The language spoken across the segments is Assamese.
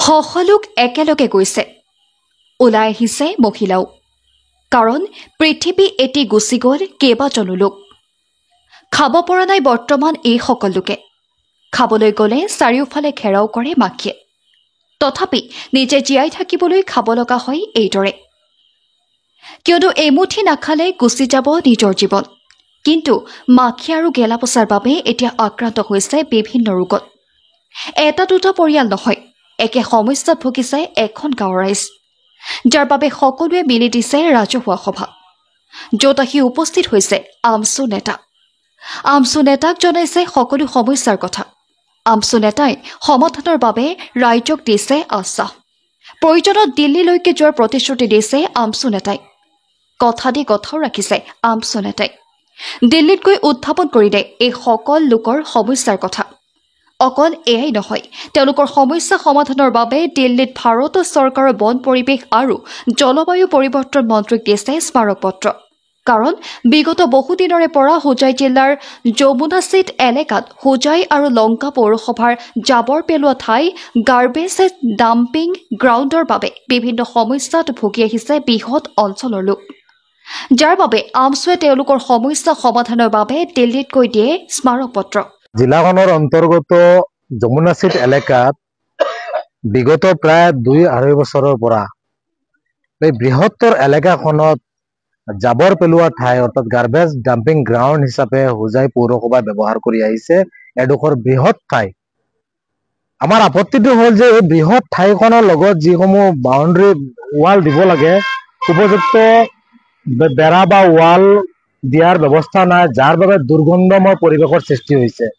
সকলোক একেলগে গৈছে ওলাই আহিছে মহিলাও কাৰণ পৃথিৱী এটি গুচি গ'ল কেইবাজনো লোক খাব পৰা নাই বৰ্তমান এই সকলোকে খাবলৈ গ'লে চাৰিওফালে ঘেৰাও কৰে মাখিয়ে তথাপি নিজে জীয়াই থাকিবলৈ খাব লগা হয় এইদৰে কিয়নো এমুঠি নাখালে গুচি যাব নিজৰ জীৱন কিন্তু মাখি আৰু গেলা পচাৰ বাবে এতিয়া আক্ৰান্ত হৈছে বিভিন্ন ৰোগত এটা দুটা পৰিয়াল নহয় একে সমস্যাত ভুগিছে এখন গাঁৱৰ ৰাইজ যাৰ বাবে সকলোৱে মিলি দিছে ৰাজহুৱা সভা য'ত আহি উপস্থিত হৈছে আমছু নেতাক জনাইছে সকলো সমস্যাৰ কথা আমছু নেতাই সমাধানৰ বাবে ৰাইজক দিছে আশ্বাস প্ৰয়োজনত দিল্লীলৈকে যোৱাৰ প্ৰতিশ্ৰুতি দিছে আমছু নেতাই কথা দি কথাও ৰাখিছে আমছু নেতাই দিল্লীত গৈ উত্থাপন কৰিলে এই সকল লোকৰ সমস্যাৰ কথা অকল এয়াই নহয় তেওঁলোকৰ সমস্যা সমাধানৰ বাবে দিল্লীত ভাৰত চৰকাৰৰ বন পৰিৱেশ আৰু জলবায়ু পৰিৱৰ্তন মন্ত্ৰীক দিছে স্মাৰক পত্ৰ কাৰণ বিগত বহুদিনৰে পৰা হোজাই জিলাৰ যমুনাচিত এলেকাত হোজাই আৰু লংকা পৌৰসভাৰ জাবৰ পেলোৱা ঠাই গাৰ্বেজ ডাম্পিং গ্ৰাউণ্ডৰ বাবে বিভিন্ন সমস্যাত ভুগি আহিছে বৃহৎ অঞ্চলৰ লোক যাৰ বাবে আমছুৱে তেওঁলোকৰ সমস্যা সমাধানৰ বাবে দিল্লীত গৈ দিয়ে স্মাৰক পত্ৰ জিলাখনৰ অন্তৰ্গত যমুনাচিত এলেকাত বিগত প্ৰায় 2-2.5 বছৰৰ পৰা এই বৃহত্তৰ এলেকাখনত জাবৰ পেলোৱা ঠাই অৰ্থাৎ গাৰ্বেজ ডাম্পিং গ্ৰাউণ্ড হিচাপে হোজাই পৌৰসভাই ব্যৱহাৰ কৰি আহিছে এডোখৰ বৃহৎ ঠাই আমাৰ আপত্তিটো হ'ল যে এই বৃহৎ ঠাইখনৰ লগত যিসমূহ বাউণ্ডাৰী ৱাল দিব লাগে উপযুক্ত বেৰা বা ৱাল দিয়াৰ ব্যৱস্থা নাই যাৰ বাবে দুৰ্গন্ধময় পৰিৱেশৰ সৃষ্টি হৈছে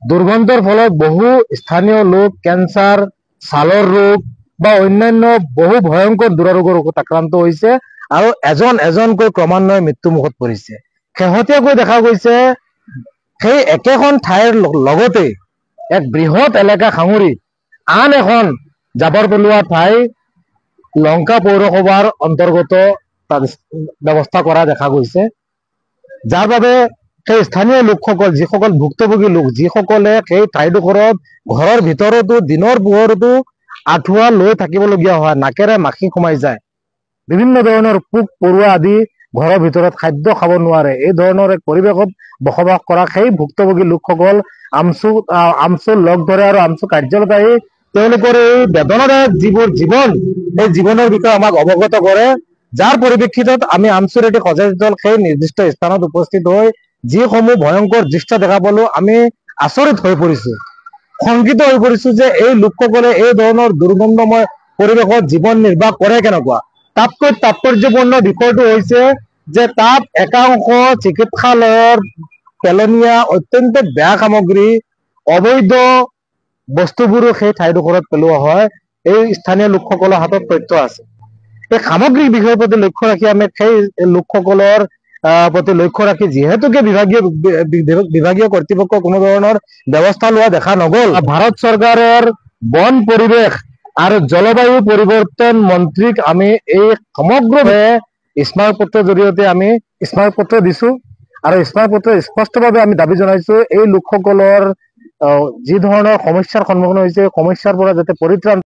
দুৰ্গন্ধৰ ফলত বহু স্থানীয় লোক কেঞ্চাৰ ছালৰ ৰোগ বা অন্যান্য বহু ভয়ংকৰ দুৰাৰোগ্যৰ ৰোগত আক্ৰান্ত হৈছে আৰু এজনকৈ ক্ৰমান্বয়ে মৃত্যুমুখত পৰিছে শেহতীয়াকৈ দেখা গৈছে সেই একেখন ঠাইৰ লগতে এক বৃহৎ এলেকা সাঙুৰি আন এখন জাবৰ পেলোৱা ঠাই লংকা পৌৰসভাৰ অন্তৰ্গত ব্যৱস্থা কৰা দেখা গৈছে যাৰ বাবে সেই স্থানীয় লোকসকল যিসকল ভুক্তভোগী লোক যিসকলে সেই ঠাইডোখৰত ঘৰৰ ভিতৰতো দিনৰ পোহৰতো আঁঠুৱা লৈ থাকিবলগীয়া হয় নাকেৰে মাখি সোমাই যায় বিভিন্ন ধৰণৰ পোক পৰুৱা আদি ঘৰৰ ভিতৰত খাদ্য খাব নোৱাৰে এই ধৰণৰ এক পৰিৱেশত বসবাস কৰা সেই ভুক্তভোগী লোকসকল আমছু লগ ধৰে আৰু আমছু কাৰ্যালয়ত আহি তেওঁলোকৰ এই বেদনাদায়ক যিবোৰ জীৱন এই জীৱনৰ বিষয়ে আমাক অৱগত কৰে যাৰ পৰিপ্ৰেক্ষিতত আমি আমছুৰ এটি সজাতি দল সেই নিৰ্দিষ্ট স্থানত উপস্থিত হৈ যিসমূহ ভয়ংকৰ দৃশ্য দেখা পালো আমি আচৰিত হৈ পৰিছো শংকিত হৈ পৰিছো যে এই লোকসকলে এই ধৰণৰ দুৰ্গন্ধময় পৰিৱেশত জীৱন নিৰ্বাহ কৰে কেনেকুৱা তাতকৈ তাৎপৰ্যপূৰ্ণ বিষয়টো হৈছে যে তাত একাংশ চিকিৎসালয়ৰ পেলনীয়া অত্যন্ত বেয়া সামগ্ৰী অবৈধ বস্তুবোৰো সেই ঠাইডোখৰত পেলোৱা হয় এই স্থানীয় লোকসকলৰ হাতত তথ্য আছে এই সামগ্ৰিক বিষয়ৰ প্ৰতি লক্ষ্য ৰাখি আমি সেই লোকসকলৰ প্ৰতি লক্ষ্য ৰাখি যিহেতুকে বিভাগীয় কৰ্তৃপক্ষ কোনো ধৰণৰ ব্যৱস্থা লোৱা দেখা নগ'ল ভাৰত চৰকাৰৰ বন পৰিৱেশ আৰু জলবায়ু পৰিৱৰ্তন মন্ত্ৰীক আমি এই সমগ্ৰভাৱে স্মাৰক পত্ৰৰ জৰিয়তে আমি স্মাৰক পত্ৰ দিছো আৰু স্মাৰক পত্ৰ স্পষ্টভাৱে আমি দাবী জনাইছো এই লোকসকলৰ যি ধৰণৰ সমস্যাৰ সন্মুখীন হৈছে সমস্যাৰ পৰা যাতে পৰিত্ৰাণ